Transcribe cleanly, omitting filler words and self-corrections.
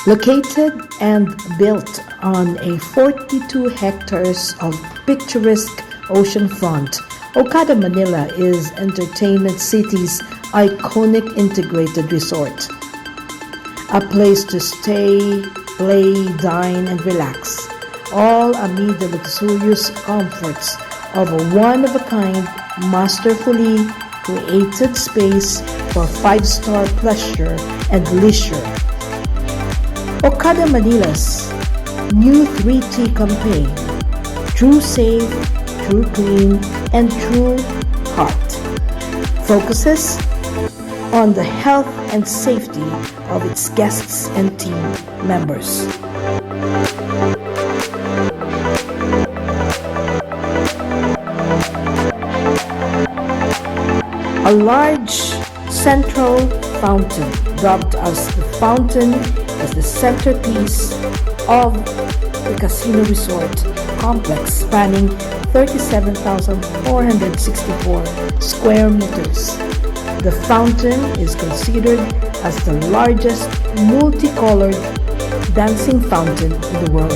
Located and built on a 42 hectares of picturesque oceanfront, Okada Manila is Entertainment City's iconic integrated resort. A place to stay, play, dine, and relax, all amid the luxurious comforts of a one-of-a-kind, masterfully created space for five-star pleasure and leisure. Okada Manila's new 3T campaign, True Safe, True Clean, and True Heart, focuses on the health and safety of its guests and team members. A large central fountain, dubbed as the fountain, is the centerpiece of the casino resort complex spanning 37,464 square meters. The fountain is considered as the largest multicolored dancing fountain in the world.